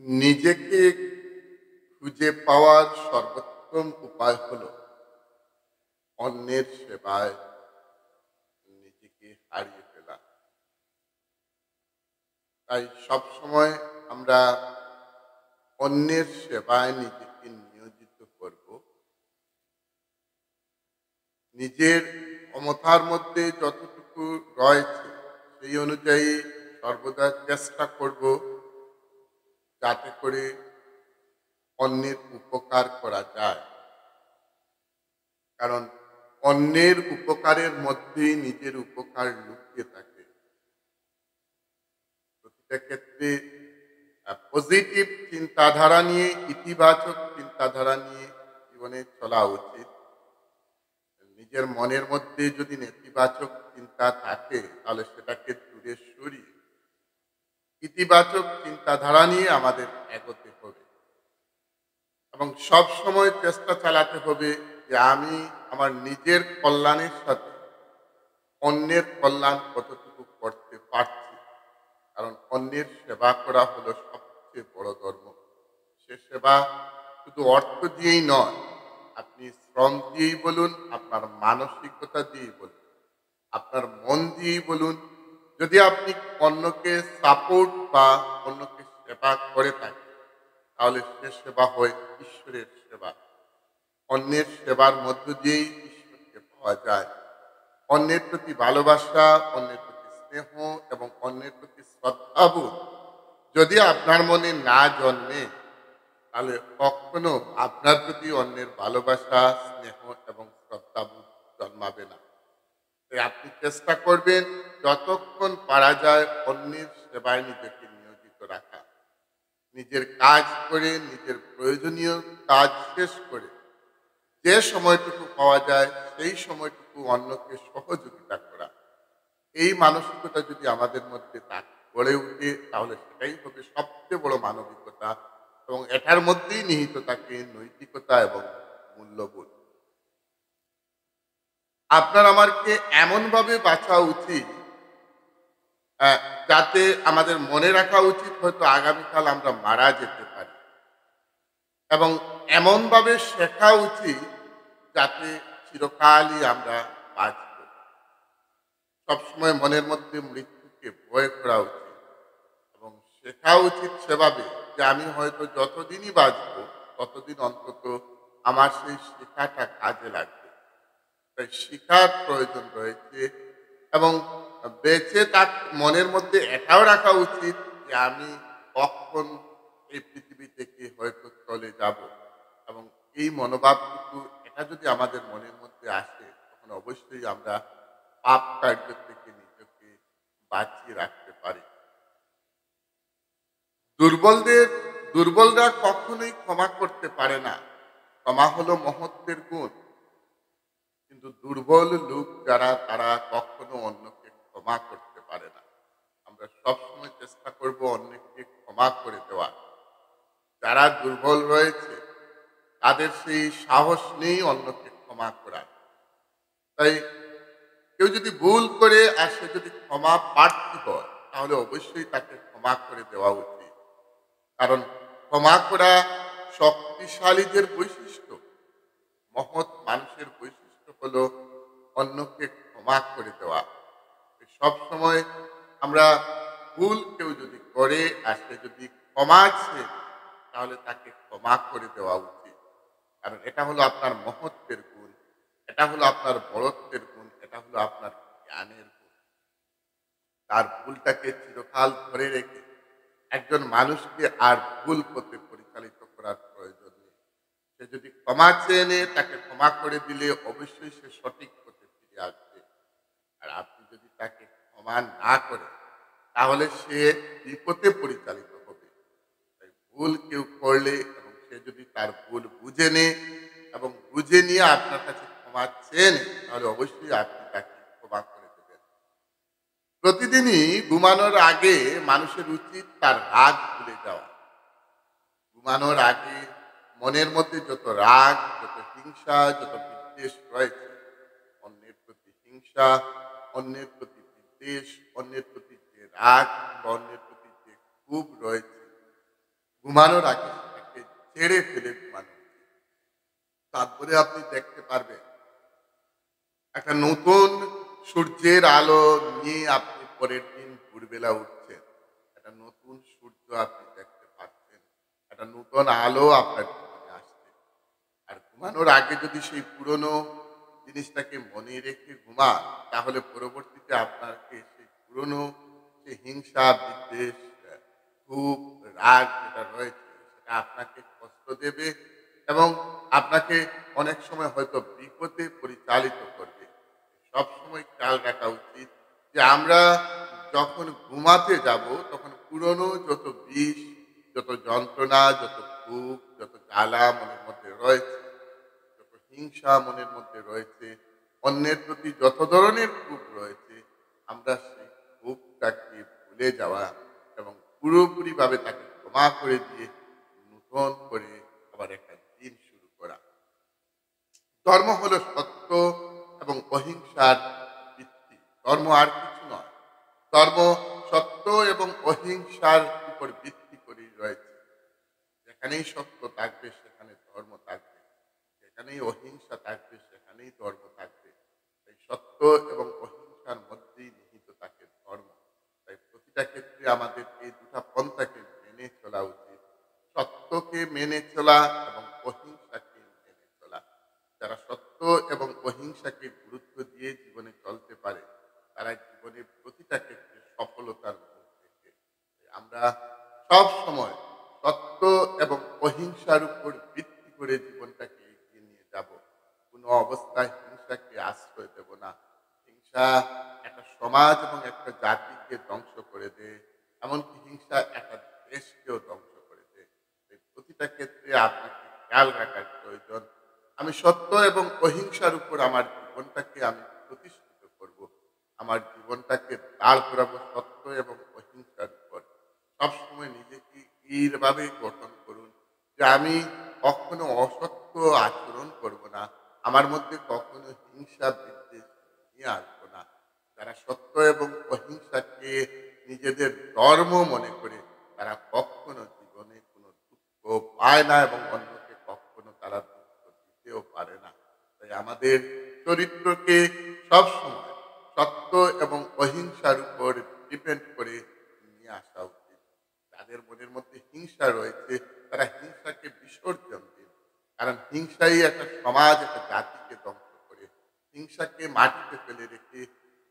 নিজেকে খুঁজে পাওয়ার সর্বোত্তম উপায় হল অন্যের সেবায় নিজেকে হারিয়ে ফেলা। তাই সবসময় আমরা অন্যের সেবায় নিজেকে নিয়োজিত করব। নিজের ক্ষমতার মধ্যে যতটুকু রয়েছে সেই অনুযায়ী সর্বদা চেষ্টা করব যাতে করে অন্যের উপকার করা যায়। কারণ অন্যের উপকারের মধ্যেই নিজের উপকার লুকিয়ে থাকে। প্রতিটা ক্ষেত্রে পজিটিভ চিন্তাধারা নিয়ে, ইতিবাচক চিন্তাধারা নিয়ে জীবনে চলা উচিত। নিজের মনের মধ্যে যদি নেতিবাচক চিন্তা থাকে তাহলে সেটাকে দূরে সরিয়ে ইতিবাচক চিন্তাধারা নিয়ে আমাদের এগোতে হবে এবং সব সময় চেষ্টা চালাতে হবে যে আমি আমার নিজের কল্যাণের সাথে অন্যের কল্যাণ কতটুকু করতে পারছি। কারণ অন্যের সেবা করা হলো সবচেয়ে বড় ধর্ম। সে সেবা শুধু অর্থ দিয়েই নয়, আপনি শ্রম দিয়েই বলুন, আপনার মানসিকতা দিয়েই বলুন, আপনার মন দিয়েই বলুন। যদি আপনি অন্যকে সাপোর্ট বা অন্যকে সেবা করে থাকেন তাহলে সে সেবা হয় ঈশ্বরের সেবা। অন্যের সেবার মধ্য দিয়েই ঈশ্বরকে পাওয়া যায়। অন্যের প্রতি ভালোবাসা, অন্যের প্রতি স্নেহ এবং অন্যের প্রতি শ্রদ্ধাবোধ যদি আপনার মনে না জন্মে তাহলে কখনো আপনার প্রতি অন্যের ভালোবাসা, স্নেহ এবং শ্রদ্ধাবোধ জন্মাবে না। তাই আপনি চেষ্টা করবেন যতক্ষণ পারা যায় অন্যের সেবায় নিজেকে নিয়োজিত রাখা। নিজের কাজ করে, নিজের প্রয়োজনীয় কাজ শেষ করে যে সময়টুকু পাওয়া যায় সেই সময়টুকু অন্যকে সহযোগিতা করা। এই মানসিকতা যদি আমাদের মধ্যে গড়ে উঠে তাহলে সেটাই হবে সবচেয়ে বড় মানবিকতা এবং এটার মধ্যেই নিহিত থাকে নৈতিকতা এবং মূল্যবোধ। আপনার আমারকে এমনভাবে বাঁচা উচিত আহ, যাতে আমাদের মনে রাখা উচিত হয়তো আগামীকাল আমরা মারা যেতে পারি এবং এমনভাবে শেখা উচিত যাতে চিরকালই আমরা বাঁচব। সবসময় মনের মধ্যে মৃত্যুকে ভয় করা উচিত এবং শেখা উচিত সেভাবে যে আমি হয়তো যতদিনই বাঁচব ততদিন অন্তত আমার সেই শেখাটা কাজে লাগবে। তাই শিখার প্রয়োজন রয়েছে এবং বেঁচে তার মনের মধ্যে এটাও রাখা উচিত যে আমি কখন এই পৃথিবী থেকে হয়তো চলে যাব এবং এই মনোভাবটুকু এটা যদি আমাদের মনের মধ্যে আসে তখন অবশ্যই আমরা পাপ কার্য থেকে নিজেকে বাঁচিয়ে রাখতে পারি। দুর্বলদের দুর্বলরা কখনোই ক্ষমা করতে পারে না। ক্ষমা হলো মহত্বের গুণ। কিন্তু দুর্বল লোক যারা তারা কখনো অন্যকে ক্ষমা করতে পারে না। আমরা সবসময় চেষ্টা করব অন্যকে ক্ষমা করে দেওয়া। যারা দুর্বল রয়েছে তাদের সেই সাহস নেই অন্যকে ক্ষমা করার। তাই কেউ যদি ভুল করে আর সে যদি ক্ষমা প্রার্থী হয় তাহলে অবশ্যই তাকে ক্ষমা করে দেওয়া উচিত। কারণ ক্ষমা করা শক্তিশালীদের বৈশিষ্ট্য। মহৎ মানুষের বৈশিষ্ট্য হলো অন্যকে ক্ষমা করে দেওয়া। সব সময় আমরা ভুল কেউ যদি করে আর সে যদি ক্ষমা চেয়ে তাহলে তাকে ক্ষমা করে দেওয়া উচিত। কারণ এটা হলো আপনার মহত্বের গুণ, এটা হলো আপনার বড়ত্বের গুণ, এটা হলো আপনার জ্ঞানের গুণ। তার ভুলটাকে চিরকাল ধরে রেখে একজন মানুষকে আর ভুল পথে পরিচালিত করার প্রয়োজন নেই। সে যদি ক্ষমা চেয়ে নেয় তাকে ক্ষমা করে দিলে অবশ্যই সে সঠিক পথে ফিরে আসবে। আর আপনি যদি তাকে ক্ষমা না করেন তাহলে সে বিপথে পরিচালিত হবে। তাই ভুল কেউ করলে এবং সে যদি তার ভুল বুঝে নেয় এবং বুঝে নিয়ে আপনার কাছে ক্ষমা চেয়ে নেয় তাহলে অবশ্যই আপনি তাকে ক্ষমা করে দেবেন। প্রতিদিনই ঘুমানোর আগে মানুষের উচিত তার রাগ ভুলে যাওয়া। ঘুমানোর আগে মনের মধ্যে যত রাগ, যত হিংসা, যত বিদ্বেষ রয়েছে, অন্যের প্রতি হিংসা, অন্যের প্রতি বিদ্বেষ, অন্যের প্রতি যে রাগ বা অন্যের প্রতি যে ক্ষোভ রয়েছে, ঘুমানোর আগে সেটাকে ছেড়ে ফেলে ঘুমানো উচিত। তারপরে আপনি দেখতে পারবেন একটা নতুন সূর্যের আলো নিয়ে আপনি পরের দিন ভোরবেলা উঠছেন। একটা নতুন সূর্য আপনি দেখতে পাচ্ছেন। একটা নতুন আলো আপনার জীবনে আসছে। আর ঘুমানোর আগে যদি সেই পুরনো জিনিসটাকে মনে রেখে ঘুমান, তাহলে পরবর্তীতে আপনাকে সেই পুরনো যে হিংসা, বিদ্বেষ, ক্ষোভ, রাগ যেটা রয়েছে সেটা আপনাকে কষ্ট দেবে এবং আপনাকে অনেক সময় হয়তো বিপদে পরিচালিত করবে। সবসময় খেয়াল রাখা উচিত যে আমরা যখন ঘুমাতে যাব তখন পুরনো যত বিষ, যত যন্ত্রণা, যত ক্ষোভ, যত জ্বালা মনের মধ্যে রয়েছে, যত হিংসা মনের মধ্যে রয়েছে, অন্যের প্রতি যত ধরনের ক্ষোভ রয়েছে, আমরা সেই ক্ষোভটাকে ভুলে যাওয়া এবং পুরোপুরিভাবে তাকে ক্ষমা করে দিয়ে নূতন করে আবার একটা দিন শুরু করা। ধর্ম হলো সত্য এবং অহিংসার ভিত্তি। ধর্ম আর কিছু নয়। ধর্ম সত্য এবং অহিংসার উপর ভিত্তি করেই রয়েছে। যেখানেই সত্য থাকবে সেখানে ধর্ম থাকবে, যেখানেই অহিংসা থাকবে সেখানেই ধর্ম থাকবে। এই সত্য এবং অহিংসার মধ্যেই নিহিত থাকে ধর্ম। তাই প্রতিটা ক্ষেত্রে আমাদের এই দুটা পন্থাকে মেনে চলা উচিত। সত্যকে মেনে চলা এবং অহিংসাকে মেনে চলা। যারা সত্য এবং অহিংসাকে গুরুত্ব দিয়ে জীবনে চলতে পারে তারা জীবনের প্রতিটা ক্ষেত্রে সফলতার মুখ দেখে। আমরা সব সময় সত্য এবং অহিংসার উপর ভিত্তি করে জীবনটাকে এগিয়ে নিয়ে যাব। কোনো অবস্থায় হিংসাকে আশ্রয় দেব না। হিংসা একটা সমাজ এবং একটা জাতিকে ধ্বংস করে দেয়, এমনকি হিংসা একটা দেশকেও ধ্বংস করে দেয়। এই প্রতিটা ক্ষেত্রে আপনাকে খেয়াল রাখার প্রয়োজন। আমি সত্য এবং অহিংসার উপর আমার জীবনটাকে আমি প্রতিষ্ঠিত করব। আমার জীবনটাকে দাঁড় করাবো সত্য এবং অহিংসার উপর। সবসময় নিজেকে এইভাবে গঠন করুন যে আমি কখনো অসত্য আচরণ করব না। আমার মধ্যে কখনো হিংসা বিদ্বেষ নিয়ে আসবো না। যারা সত্য এবং অহিংসাকে নিজেদের ধর্ম মনে করে তারা কখনো জীবনে কোনো দুঃখ পায় না এবং অন্যকে কখনো তারা দুঃখ দিতেও পারে না। তাই আমাদের চরিত্রকে সবসময় সত্য এবং অহিংসার উপর ডিপেন্ড করে নিয়ে আসা উচিত। যাদের মনের মধ্যে হিংসা রয়েছে তারা হিংসাকে বিসর্জন দিন। কারণ হিংসাই একটা সমাজ, একটা জাতিকে ধ্বংস করে। হিংসাকে মাটিতে ফেলে রেখে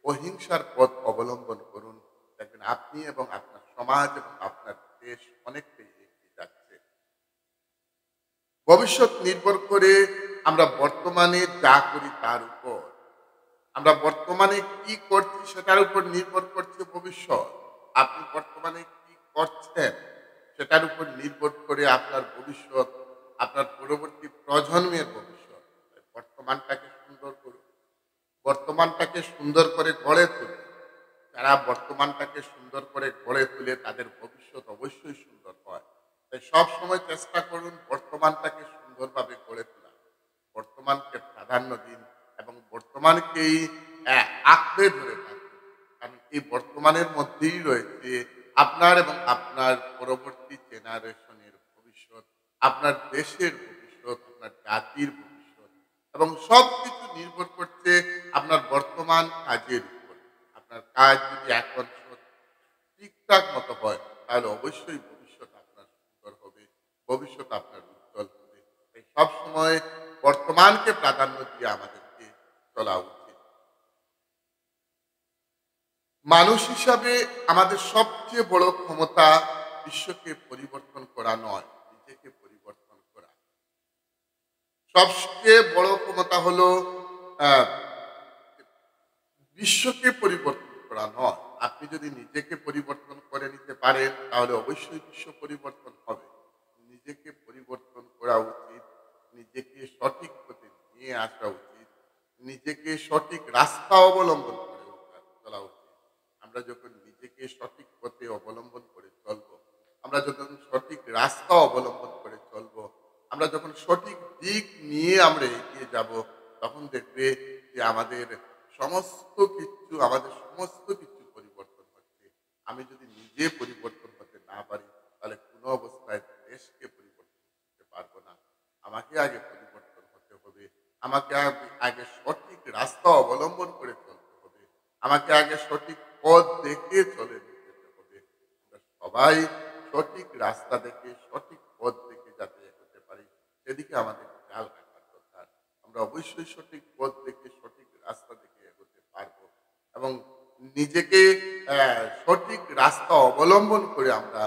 অহিংসার পথ অবলম্বন করুন। দেখবেন আপনি এবং আপনার সমাজ এবং আপনার দেশ অনেকটাই এগিয়ে যাচ্ছে। ভবিষ্যৎ নির্ভর করে আমরা বর্তমানে যা করি তার উপর। আমরা বর্তমানে কি করছি সেটার উপর নির্ভর করছে ভবিষ্যৎ। আপনি বর্তমানে কি করছেন সেটার উপর নির্ভর করে আপনার ভবিষ্যৎ, আপনার পরবর্তী প্রজন্মের ভবিষ্যৎ। তাই বর্তমানটাকে সুন্দর করুন। বর্তমানটাকে সুন্দর করে গড়ে তুলুন। যারা বর্তমানটাকে সুন্দর করে গড়ে তুলে তাদের ভবিষ্যৎ অবশ্যই সুন্দর হয়। তাই সবসময় চেষ্টা করুন বর্তমানটাকে সুন্দরভাবে গড়ে তোলা। বর্তমানকে প্রাধান্য দিন এবং বর্তমানকেই আঁকড়ে ধরে থাকুন। কারণ এই বর্তমানের মধ্যেই রয়েছে আপনার এবং আপনার পরবর্তী জেনারেশনের ভবিষ্যৎ, আপনার দেশের ভবিষ্যৎ, আপনার জাতির ভবিষ্যৎ এবং সবকিছু নির্ভর করছে আপনার বর্তমান কাজের উপর। আপনার কাজ যদি এখন ঠিকঠাক মতো হয় তাহলে অবশ্যই ভবিষ্যৎ আপনার সুন্দর হবে, ভবিষ্যৎ আপনার উজ্জ্বল হবে। তাই সবসময় বর্তমানকে প্রাধান্য দিয়ে আমাদেরকে চলা উচিত। মানুষ হিসাবে আমাদের সবচেয়ে বড় ক্ষমতা বিশ্বকে পরিবর্তন করা নয়, নিজেকে পরিবর্তন করা। সবচেয়ে বড় ক্ষমতা হলো আহ, বিশ্বকে পরিবর্তন করা নয়। আপনি যদি নিজেকে পরিবর্তন করে নিতে পারেন তাহলে অবশ্যই বিশ্ব পরিবর্তন হবে। নিজেকে পরিবর্তন করা উচিত, নিজেকে সঠিক পথে নিয়ে আসা উচিত, নিজেকে সঠিক রাস্তা অবলম্বন করে চলা উচিত। আমরা যখন নিজেকে সঠিক পথে অবলম্বন করে চলবো, আমরা যখন সঠিক রাস্তা অবলম্বন করে চলবো, আমরা যখন সঠিক দিক নিয়ে আমরা এগিয়ে যাব, তখন দেখবে যে আমাদের সমস্ত কিছু পরিবর্তন হচ্ছে। আমি যদি নিজে পরিবর্তন হতে না পারি তাহলে কোনো অবস্থায় আগে পরিবর্তন হতে হবে। আমাকে আগে সঠিক রাস্তা অবলম্বন করে চলতে হবে। আমাকে আগে সঠিক পথ দেখে চলে যেতে হবে। আমরা সবাই সঠিক রাস্তা দেখে, সঠিক পথ দেখে যাতে এগোতে পারি, সেদিকে আমাদের খেয়াল রাখার দরকার। আমরা অবশ্যই সঠিক পথ দেখে, সঠিক রাস্তা দেখে এগোতে পারবো এবং নিজেকে সঠিক রাস্তা অবলম্বন করে আমরা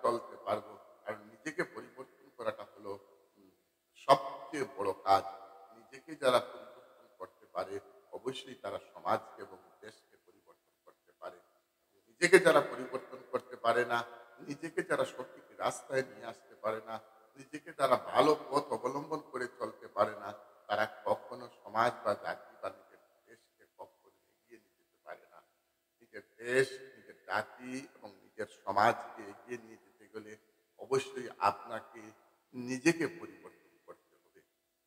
চলতে পারবো। আর নিজেকে পরিবর্তন করাটা হলো উম সবচেয়ে বড় কাজ। নিজেকে যারা পরিবর্তন করতে পারে, অবশ্যই তারা সমাজকে এবং দেশকে পরিবর্তন করতে পারে। নিজেকে যারা পরিবর্তন করতে পারে না, নিজেকে যারা সঠিক রাস্তায় নিয়ে আসতে পারে না, নিজেকে যারা ভালো পথ অবলম্বন করে চলতে পারে না, তারা কখনো সমাজ বা জাতি বা নিজের দেশকে কখনো এগিয়ে নিয়ে যেতে পারে না। নিজের দেশ, নিজের জাতি এবং নিজের সমাজকে এগিয়ে নিয়ে যেতে গেলে অবশ্যই আপনাকে নিজেকে পরিবর্তন করতে হবে।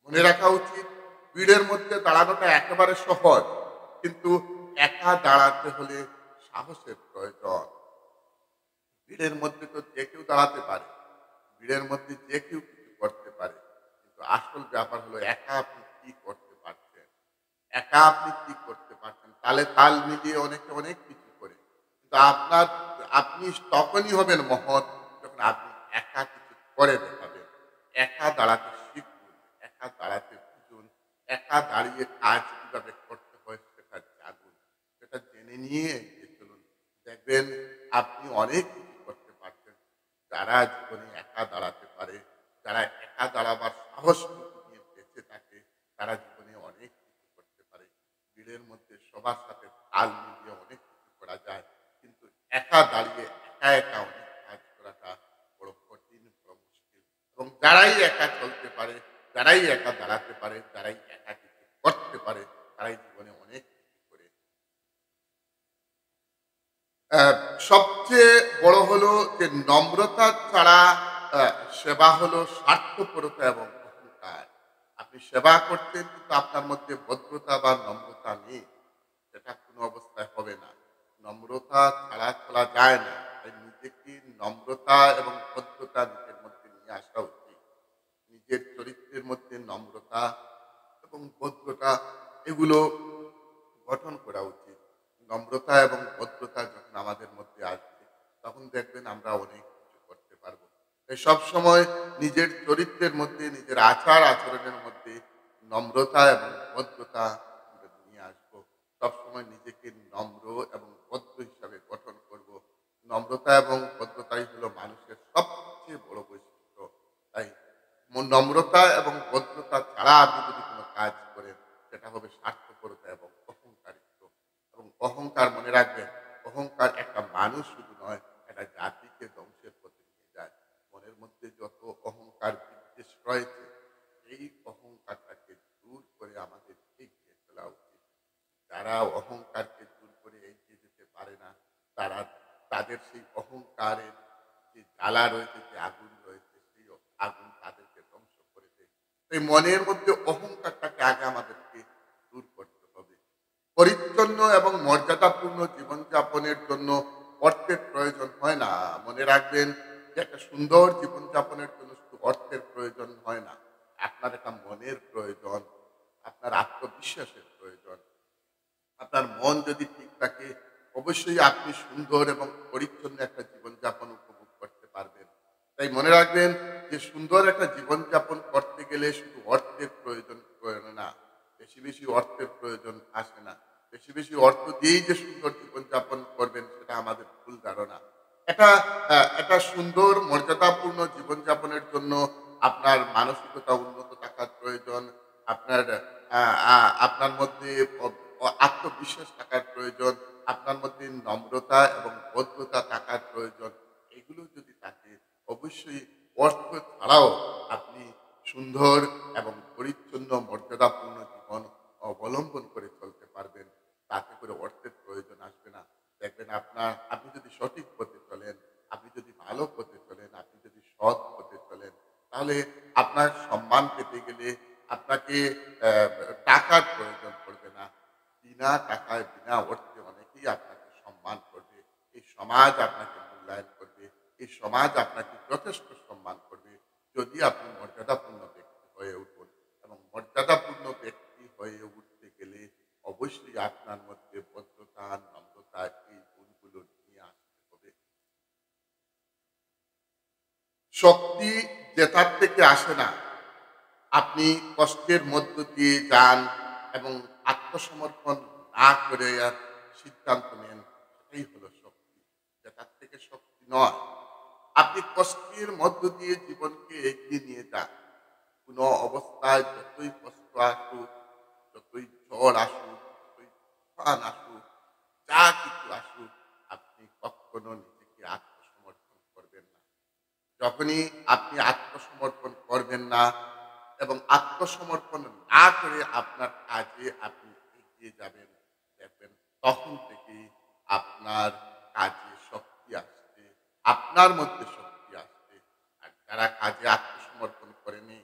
মনে রাখা উচিত, ভিড়ের মধ্যে দাঁড়ানোটা একেবারে সহজ, কিন্তু একা দাঁড়াতে হলে সাহসের প্রয়োজন। ভিড়ের মধ্যে তো যে কেউ দাঁড়াতে পারে, ভিড়ের মধ্যে যে কেউ কিছু করতে পারে, কিন্তু আসল ব্যাপার হলো একা আপনি কি করতে পারছেন। একা আপনি কি করতে পারছেন? তালে তাল মিলিয়ে অনেকে অনেক কিছু করে। কিন্তু আপনি তখনই হবেন মহৎ, যখন আপনি একা কিছু করে দেখাবেন। একা দাঁড়াতে শিখুন, একা দাঁড়াতে বুঝুন, একা দাঁড়িয়ে কাজ কিভাবে করতে হয় সেটা জানুন। সেটা জেনে নিয়ে এগিয়ে চলুন। দেখবেন আপনি অনেক কিছু করতে পারছেন। যারা জীবনে একা দাঁড়াতে পারে, যারা একা দাঁড়াবার সাহসটুকু নিয়ে বেঁচে থাকে, তারা জীবনে অনেক কিছু করতে পারে। ভিড়ের মধ্যে সবার সাথে তাল মিলিয়ে অনেক কিছু করা যায়, কিন্তু একা দাঁড়িয়ে একা একা অনেক কাজ করাটা বড় কঠিন, বড় মুশকিল। এবং যারাই একা চলতে পারে, যারাই একা দাঁড়াতে পারে, যারাই একা কিছু করতে পারে, তারাই জীবনে অনেক কিছু করে। সবচেয়ে বড় হলো যে নম্রতা ছাড়া আ সেবা হলো স্বার্থপরতা এবং অহংকার। আপনি সেবা করছেন কিন্তু আপনার মধ্যে ভদ্রতা বা নম্রতা নেই। সেটা কোনো অবস্থায় হবে না। নম্রতা ছাড়া চলা যায় না। তাই নিজেকে নম্রতা এবং ভদ্রতা নিজের মধ্যে নিয়ে আসা উচিত। নিজের চরিত্রের মধ্যে নম্রতা এবং ভদ্রতা এগুলো গঠন করা উচিত। নম্রতা এবং ভদ্রতা যখন আমাদের মধ্যে আসবে, তখন দেখবেন আমরা অনেক কিছু করতে পারবো। তাই সবসময় নিজের চরিত্রের মধ্যে, নিজের আচার আচরণের মধ্যে নম্রতা এবং ভদ্রতা আমরা নিয়ে আসবো। সবসময় নিজেকে নম্র এবং ভদ্র হিসাবে গঠন করব। নম্রতা এবং ভদ্রতাই হলো মানুষের সবচেয়ে বড় বৈশিষ্ট্য। তাই নম্রতা এবং ভদ্রতা ছাড়া আপনি যদি কোনো কাজ করেন, সেটা হবে স্বার্থপরতা এবং অহংকারিত্ব। এবং অহংকার মনে রাখবেন, অহংকার একটা মানুষ শুধু নয়, একটা জাতিকে ধ্বংসের পথে নিয়ে যায়। মনের মধ্যে যত অহংকার বিদ্বেষ রয়েছে, এই অহংকারটাকে দূর করে আমাদের এগিয়ে চলা উচিত। যারা অহংকারকে দূর করে এগিয়ে যেতে পারে না, তারা তাদের সেই অহংকারের যে জ্বালা রয়েছে, যে আগুন রয়েছে, সেই আগুন তাদেরকে ধ্বংস করে দেয়। এই মনের মধ্যে অহংকারটাকে আগে আমাদেরকে দূর করতে হবে। পরিচ্ছন্ন এবং মর্যাদাপূর্ণ জীবনযাপনের জন্য অর্থের প্রয়োজন হয় না। মনে রাখবেন যে একটা সুন্দর জীবনযাপনের জন্য শুধু অর্থের প্রয়োজন হয় না। আপনার একটা মনের প্রয়োজন, আপনার আত্মবিশ্বাসের প্রয়োজন। আপনার মন যদি ঠিক থাকে, অবশ্যই আপনি সুন্দর এবং পরিচ্ছন্ন একটা জীবনযাপন উপভোগ করতে পারবেন। তাই মনে রাখবেন যে সুন্দর একটা জীবনযাপন করতে গেলে শুধু অর্থের প্রয়োজন পড়ে না। বেশি, বেশি অর্থের প্রয়োজন আসে না। বেশি, বেশি অর্থ দিয়েই যে সুন্দর জীবনযাপন করবেন সেটা আমাদের ভুল ধারণা। এটা একটা সুন্দর মর্যাদাপূর্ণ জীবনযাপনের জন্য আপনার মানসিকতা উন্নত থাকার প্রয়োজন। আপনার আ আ আপনার মধ্যে আত্মবিশ্বাস থাকার প্রয়োজন, আপনার মধ্যে নম্রতা এবং ভদ্রতা থাকার প্রয়োজন। এগুলো যদি থাকে, অবশ্যই অর্থ ছাড়াও আপনি সুন্দর এবং পরিচ্ছন্ন মর্যাদাপূর্ণ জীবন অবলম্বন করে চলতে পারবেন। তাতে করে অর্থের প্রয়োজন আসবে না। দেখবেন আপনি যদি সঠিক পথে চলেন, আপনি যদি ভালো পথে চলেন, আপনি যদি সৎ পথে চলেন, তাহলে আপনার সম্মান পেতে গেলে আপনাকে টাকার প্রয়োজন পড়বে না। বিনা টাকায়, বিনা অর্থে অনেকেই আপনাকে সম্মান করবে। এই সমাজ আপনাকে মূল্যায়ন করবে। এই সমাজ আপনাকে যথেষ্ট সম্মান করবে, যদি আপনি মর্যাদাপূর্ণ ব্যক্তি হয়ে উঠুন। শক্তি জেতার থেকে আসে না, আপনি কষ্টের মধ্য দিয়ে যান এবং আত্মসমর্পণ না করে আর সিদ্ধান্ত নেন, সেটাই হলো শক্তি। জেতার থেকে শক্তি নয়। আপনি কষ্টের মধ্য দিয়ে জীবনকে এগিয়ে নিয়ে যান। কোন অবস্থায় যতই কষ্ট আসুক, যতই ঝড় আসুক, যতই তুফান আসুক, যা কিছু আসুক, আপনি কখনো নিজেকে আত্মসমর্পণ করবেন না। যখনই আপনি আত্মসমর্পণ করবেন না এবং আত্মসমর্পণ না করে আপনার কাজে আপনি এগিয়ে যাবেন, দেখবেন তখন থেকেই আপনার কাজে শক্তি আসবে, আপনার মধ্যে শক্তি আসবে। আর যারা কাজে আত্মসমর্পণ করেনি,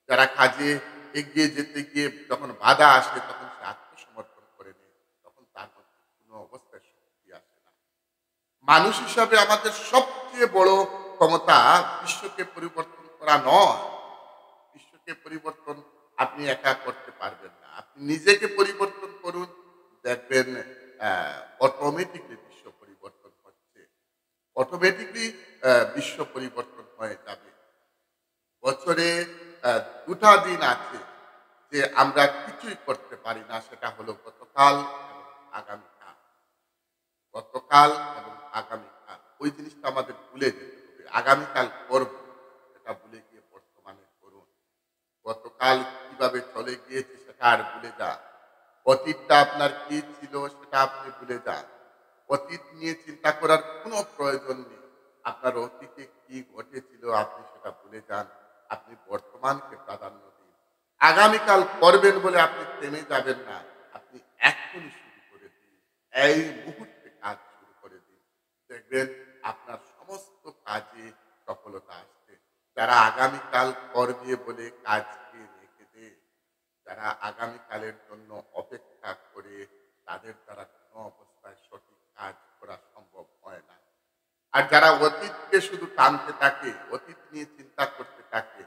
যারা কাজে এগিয়ে যেতে গিয়ে যখন বাধা আসে তখন সে আত্মসমর্পণ করেনি, তখন তার মধ্যে কোনো অবস্থায় শক্তি আসে না। মানুষ হিসাবে আমাদের সবচেয়ে বড় ক্ষমতা বিশ্বকে পরিবর্তন করা নয়। বিশ্বকে পরিবর্তন আপনি একা করতে পারবেন না। আপনি নিজেকে পরিবর্তন করুন, দেখবেন অটোমেটিকলি বিশ্ব পরিবর্তন হচ্ছে। অটোমেটিকলি বিশ্ব পরিবর্তন হয়ে যাবে। বছরে ২ টা দিন আছে যে আমরা কিছুই করতে পারি না, সেটা হলো গতকাল এবং আগামীকাল। গতকাল এবং আগামীকাল ওই জিনিসটা আমাদের ভুলে যেতে হবে। আগামীকাল করব, সেটা ভুলে গিয়ে বর্তমানে করুন। গতকাল কিভাবে চলে গিয়েছে সেটা আর ভুলে যান। অতীতটা আপনার কি ছিল সেটা আপনি ভুলে যান। অতীত নিয়ে চিন্তা করার কোনো প্রয়োজন নেই। আপনার অতীতে কি ঘটেছিল আপনি সেটা ভুলে যান। আপনি বর্তমানকে প্রাধান্য দিন। আগামীকাল করবেন বলে আপনি থেমে যাবেন না। আপনি এখনই শুরু করে দিন। এই মুহূর্তে কাজ শুরু করে দিন। দেখবেন আপনার সমস্ত কাজে সফলতা আসবে। যারা আগামীকাল করবে বলে কাজকে রেখে দেয়, যারা আগামীকালের জন্য অপেক্ষা করে, তাদের দ্বারা কোনো অবস্থায় সঠিক কাজ করা সম্ভব হয় না। আর যারা অতীতকে শুধু টানতে থাকে, অতীত নিয়ে চিন্তা করতে থাকে,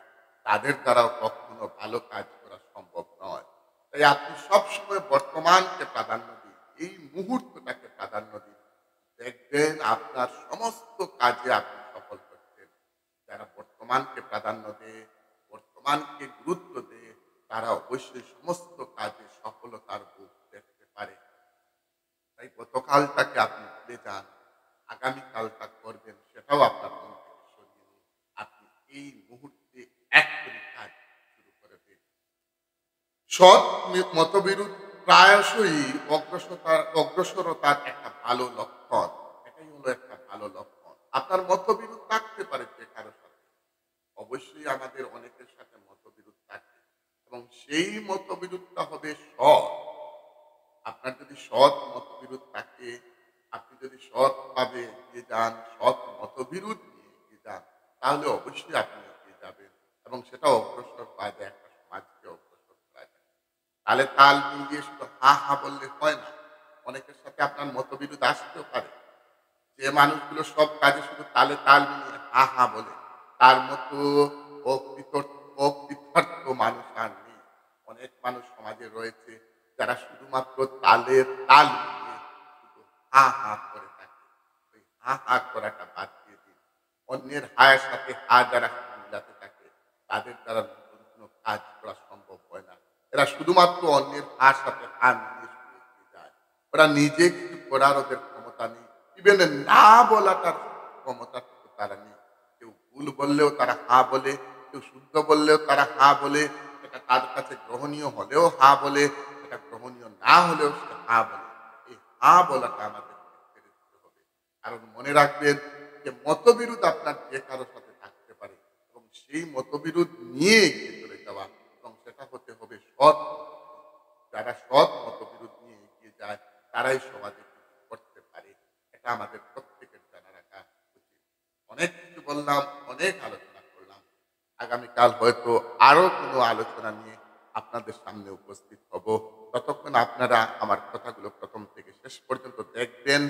তাদের দ্বারাও কখনো ভালো কাজ করা সম্ভব নয়। তাই আপনি সবসময় বর্তমানকে প্রাধান্য দিন, এই মুহূর্তটাকে প্রাধান্য দিন। দেখবেন আপনার সমস্ত কাজে আপনি সফল হচ্ছেন। যারা বর্তমানকে প্রাধান্য দেয়, বর্তমানকে গুরুত্ব দেয়, তারা অবশ্যই সমস্ত কাজে সফলতার মুখ দেখতে পারে। তাই গতকালটাকে আপনি ভুলে যান, আগামীকালটা করবেন সেটাও আপনার মন থেকে সরিয়ে নিন। আপনি এই মুহূর্তে এক্ষুনি কাজ শুরু করে দিন। সৎ মতবিরোধ প্রায়শই অগ্রসরতার একটা ভালো লক্ষণ। এটাই হলো একটা ভালো লক্ষণ। আপনার মতবিরোধ থাকতে পারে যে কারো সাথে। অবশ্যই আমাদের অনেকের সাথে মতবিরোধ থাকে এবং সেই মতবিরোধটা হবে সৎ। আপনার যদি সৎ মতবিরোধ থাকে, আপনি যদি সৎভাবে এগিয়ে যান, সৎ মতবিরোধ নিয়ে এগিয়ে যান, তাহলে অবশ্যই আপনি এগিয়ে যাবেন এবং সেটা অগ্রসর করা যায়, একটা সমাজকে অগ্রসর করা যায়। তালে তাল মিলিয়ে শুধু হা, হা বললে হয় না। অনেকের সাথে আপনার মতবিরোধ আসতেও পারে। যে মানুষগুলো সব কাজে শুধু তালে তাল মিলিয়ে হা, হা বলে, তার মতো অকৃতার্থ মানুষ আর নেই। অনেক মানুষ সমাজে রয়েছে যারা শুধুমাত্র তালের তাল মিলিয়ে শুধু হা, হা করে থাকে। ওই হা, হা করাটা বাদ দিয়ে দিন। অন্যের হায়ের সাথে হা যারা মিলাতে থাকে, তাদের দ্বারা নতুন কোনো কাজ করা সম্ভব হয় না। এরা শুধুমাত্র অন্যের হার সাথে হা মিলিয়ে শুধু এগিয়ে যায়। ওরা নিজে কিছু করার ওদের ক্ষমতা নেই। ইভেন না বলাটার ক্ষমতাটুকু তারা নেই। কেউ ভুল বললেও তারা হা বলে, কেউ শুদ্ধ বললেও তারা হা বলে, সেটা তার কাছে গ্রহণীয় হলেও হা বলে, সেটা গ্রহণীয় না হলেও সে হা বলে। এই হা বলাটা আমাদের ছেড়ে দিতে হবে। কারণ মনে রাখবেন যে মতবিরোধ আপনার যে কারো সাথে থাকতে পারে এবং সেই মতবিরোধ নিয়ে এগিয়ে চলে যাওয়া এবং সেটা হতে হবে সৎ মতবিরোধ। যারা সৎ মতবিরোধ নিয়ে এগিয়ে যায় তারাই সমাজে কিছু করতে পারে। এটা আমাদের প্রত্যেকের জানা রাখা উচিত। অনেক কিছু বললাম, অনেক আলোচনা করলাম। আগামীকাল হয়তো আরো কোনো আলোচনা নিয়ে আপনাদের সামনে উপস্থিত হব। ততক্ষণ আপনারা আমার কথাগুলো প্রথম থেকে শেষ পর্যন্ত দেখবেন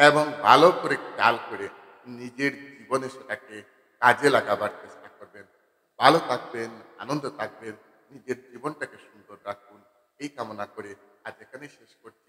এবং ভালো করে খেয়াল করে নিজের জীবনে সেটাকে কাজে লাগাবার চেষ্টা করবেন। ভালো থাকবেন, আনন্দ থাকবেন, নিজের জীবনটাকে সুন্দর রাখুন। এই কামনা করে আজ এখানেই শেষ করছি।